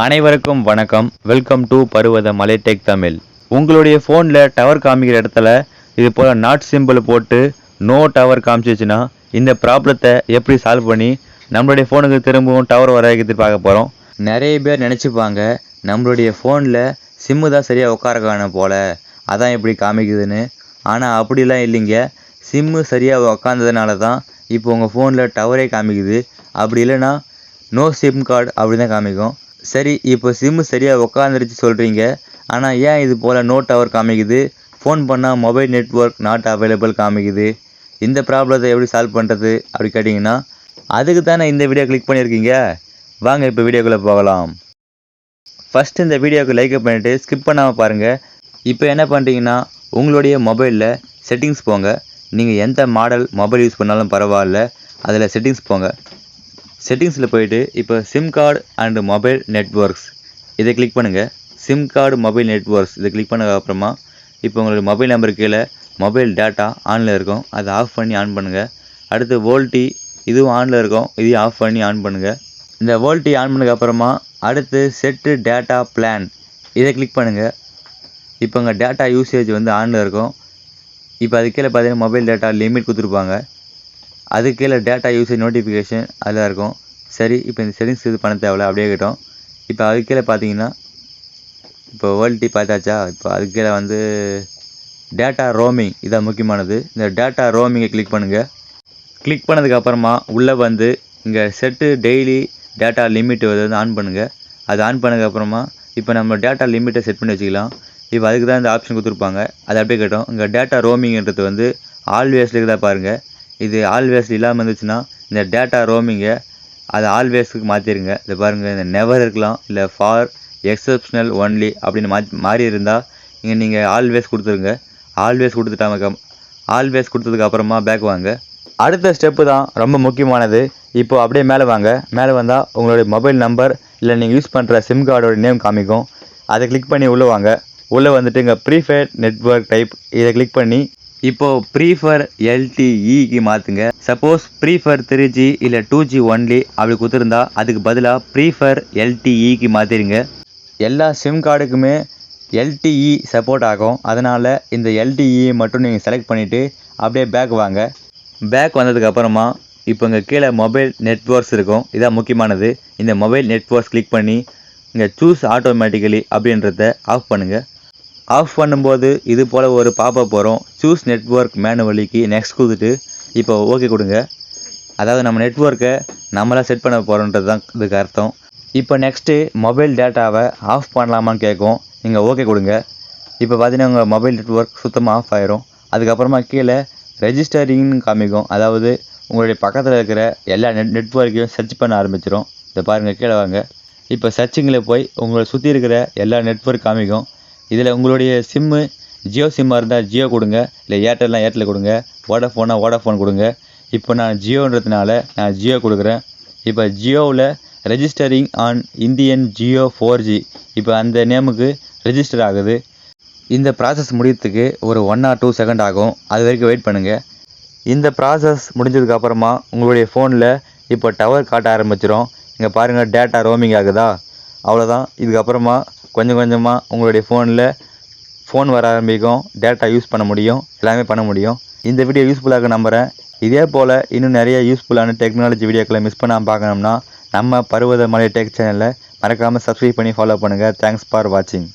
அனைவருக்கும் வணக்கம். Welcome to Parvathamalai tech Tamil. உங்களுடைய ஃபோனில் டவர் காமிக்கிற இடத்துல இது போல் நாட் சிம்பிள் போட்டு நோ டவர் காமிச்சிச்சுன்னா இந்த ப்ராப்ளத்தை எப்படி சால்வ் பண்ணி நம்மளுடைய ஃபோனுக்கு திரும்பவும் டவர் வர வைக்கிறது பார்க்க போகிறோம். நிறைய பேர் நினச்சிப்பாங்க நம்மளுடைய ஃபோனில் சிம்மு தான் சரியாக உட்கார போல் அதான் எப்படி காமிக்குதுன்னு. ஆனால் அப்படிலாம் இல்லைங்க. சிம்மு சரியாக உக்காந்ததுனால தான் இப்போ உங்கள் ஃபோனில் டவரே காமிக்குது. அப்படி இல்லைன்னா நோ சிம் கார்டு அப்படி தான் காமிக்கும். சரி, இப்போ சிம்மு சரியாக உக்காந்துருச்சு சொல்கிறீங்க, ஆனால் ஏன் இது போல் நோ டவர் காமிக்குது? ஃபோன் பண்ணால் மொபைல் நெட்ஒர்க் நாட் அவைலபிள் காமிக்குது. இந்த ப்ராப்ளத்தை எப்படி சால்வ் பண்ணுறது அப்படி கேட்டிங்கன்னா அதுக்கு தானே இந்த வீடியோ கிளிக் பண்ணியிருக்கீங்க. வாங்க இப்போ வீடியோக்குள்ளே போகலாம். ஃபஸ்ட்டு இந்த வீடியோவுக்கு லைக் பண்ணிவிட்டு ஸ்கிப் பண்ணாமல் பாருங்கள். இப்போ என்ன பண்ணுறீங்கன்னா உங்களுடைய மொபைலில் செட்டிங்ஸ் போங்க. நீங்கள் எந்த மாடல் மொபைல் யூஸ் பண்ணாலும் பரவாயில்ல, அதில் செட்டிங்ஸ் போங்க. செட்டிங்ஸில் போயிட்டு இப்போ sim card and mobile networks இதை கிளிக் பண்ணுங்கள். சிம் கார்டு மொபைல் நெட்ஒர்க்ஸ் இதை கிளிக் பண்ணதுக்கப்புறமா இப்போ உங்களுடைய மொபைல் நம்பர் கீழே மொபைல் டேட்டா ஆனில் இருக்கும், அதை ஆஃப் பண்ணி ஆன் பண்ணுங்கள். அடுத்து வோல்டி இதுவும் ஆனில் இருக்கும், இதையும் ஆஃப் பண்ணி ஆன் பண்ணுங்கள். இந்த வோல்டி ஆன் பண்ணதுக்கப்புறமா அடுத்து செட்டு டேட்டா பிளான் இதை கிளிக் பண்ணுங்கள். இப்போ உங்கள் டேட்டா யூசேஜ் ஆனில் இருக்கும். இப்போ அது கீழே பார்த்தீங்கன்னா மொபைல் டேட்டா லிமிட் கொடுத்துருப்பாங்க. அது கீழே டேட்டா யூசேஜ் நோட்டிஃபிகேஷன் அதில் இருக்கும். சரி, இப்போ இந்த செட்டிங்ஸ் இது பண்ண தேவையில்ல, அப்படியே கிட்டோம். இப்போ அது கீழே பார்த்தீங்கன்னா இப்போ வோல்டி பார்த்தாச்சா. இப்போ அது கீழே டேட்டா ரோமிங் இதான் முக்கியமானது. இந்த டேட்டா ரோமிங்கை கிளிக் பண்ணுங்கள். கிளிக் பண்ணதுக்கப்புறமா உள்ளே இங்கே set daily data limit on பண்ணுங்கள். அது ஆன் பண்ணதுக்கப்புறமா இப்போ நம்ம டேட்டா லிமிட்டை செட் பண்ணி வச்சுக்கலாம். இப்போ அதுக்கு தான் இந்த ஆப்ஷன் கொடுத்துருப்பாங்க, அது அப்படியே கேட்டோம். இங்கே டேட்டா ரோமிங்கிறது ஆல்வேஸ்லுக்கு தான் பாருங்கள். இது ஆல்வேஸ் இல்லாமல் இருந்துச்சுன்னா இந்த டேட்டா ரோமிங்கை அதை ஆல்வேஸுக்கு மாற்றிடுங்க. இதை பாருங்கள், இந்த நெவர் இருக்கலாம், இல்லை ஃபார் எக்ஸப்ஷனல் ஒன்லி அப்படின்னு மாறி இருந்தால் இங்கே நீங்கள் ஆல்வேஸ் கொடுத்துருங்க. ஆல்வேஸ் கொடுத்ததுக்கு அப்புறமா பேக் வாங்க. அடுத்த ஸ்டெப்பு தான் ரொம்ப முக்கியமானது. இப்போது அப்படியே மேலே வாங்க. மேலே வந்தால் உங்களுடைய மொபைல் நம்பர் இல்லை நீங்கள் யூஸ் பண்ணுற சிம் கார்டோட நேம் காமிக்கும். அதை கிளிக் பண்ணி உள்ளே வாங்க. உள்ளே இங்கே ப்ரீபெய்ட் நெட்வொர்க் டைப் இதை கிளிக் பண்ணி இப்போது ப்ரீஃபர் LTEக்கு மாற்றுங்க. சப்போஸ் ப்ரீஃபர் 3G இல்லை 2G ஒன்லி அப்படி கொடுத்துருந்தா அதுக்கு பதிலாக ப்ரீஃபர் LTEக்கு மாற்றிடுங்க. எல்லா சிம் கார்டுக்குமே LTE சப்போர்ட் ஆகும். அதனால் இந்த LTE மட்டும் நீங்கள் செலக்ட் பண்ணிவிட்டு அப்படியே பேக் வாங்க. பேக் வந்ததுக்கப்புறமா இப்போ இங்கே கீழே மொபைல் நெட்வொர்க்ஸ் இருக்கும், இதான் முக்கியமானது. இந்த மொபைல் நெட்வொர்க்ஸ் கிளிக் பண்ணி இங்கே சூஸ் ஆட்டோமேட்டிக்கலி அப்படின்றத ஆஃப் பண்ணுங்கள். ஆஃப் பண்ணும்போது இது போல் ஒரு பாப்பப் வரும். சூஸ் நெட்வொர்க் மேனுவலிக்கு நெக்ஸ்ட் கொடுத்துட்டு இப்போ ஓகே கொடுங்க. அதாவது நம்ம நெட்வொர்க்கை நம்மளாக செட் பண்ண போகிறோன்றது தான் இதுக்கு அர்த்தம். இப்போ நெக்ஸ்ட்டு மொபைல் டேட்டாவை ஆஃப் பண்ணலாமான்னு கேட்கும். நீங்கள் ஓகே கொடுங்க. இப்போ பார்த்தீங்கன்னா உங்கள் மொபைல் நெட்வொர்க் சுத்தமாக ஆஃப் ஆயிரும். அதுக்கப்புறமா கீழே ரெஜிஸ்டரிங்னு காமிக்கும். அதாவது உங்களுடைய பக்கத்தில் இருக்கிற எல்லா நெட்வொர்க்கையும் சர்ச் பண்ண ஆரம்பிச்சிடும். இதை பாருங்கள், கீழே வாங்க. இப்போ சர்ச்சிங்கில் போய் உங்களை சுற்றி இருக்கிற எல்லா நெட்வொர்க் காமிக்கும். இதில் உங்களுடைய சிம்மு ஜியோ சிம்மாக இருந்தால் ஜியோ கொடுங்க, இல்லை ஏர்டெல்லாம் ஏர்டெல் கொடுங்க, வோடாஃபோனாக வோடாஃபோன் கொடுங்க. இப்போ நான் ஜியோன்றதுனால நான் ஜியோ கொடுக்குறேன். இப்போ ஜியோவில் registering on Indian Jio 4G இப்போ அந்த நேமுக்கு ரெஜிஸ்டர் ஆகுது. இந்த ப்ராசஸ் முடியறதுக்கு ஒரு 1 or 2 செகண்ட் ஆகும். அது வரைக்கும் வெயிட் பண்ணுங்கள். இந்த ப்ராசஸ் முடிஞ்சதுக்கப்புறமா உங்களுடைய ஃபோனில் இப்போ டவர் காட்ட ஆரம்பிச்சிடும். இங்கே பாருங்கள், டேட்டா ரோமிங் ஆகுதா. அவ்வளோதான். இதுக்கப்புறமா கொஞ்சம் கொஞ்சமாக உங்களுடைய ஃபோன் வர ஆரம்பிக்கும். டேட்டா யூஸ் பண்ண முடியும், எல்லாமே பண்ண முடியும். இந்த வீடியோ யூஸ்ஃபுல்லாக நம்புகிறேன். இதே போல் இன்னும் நிறைய யூஸ்ஃபுல்லான டெக்னாலஜி வீடியோக்களை மிஸ் பண்ணாமல் பார்க்கணும்னா நம்ம பருவதமலை டெக் சேனலை மறக்காமல் சப்ஸ்கிரைப் பண்ணி ஃபாலோ பண்ணுங்கள். தேங்க்ஸ் ஃபார் வாட்சிங்.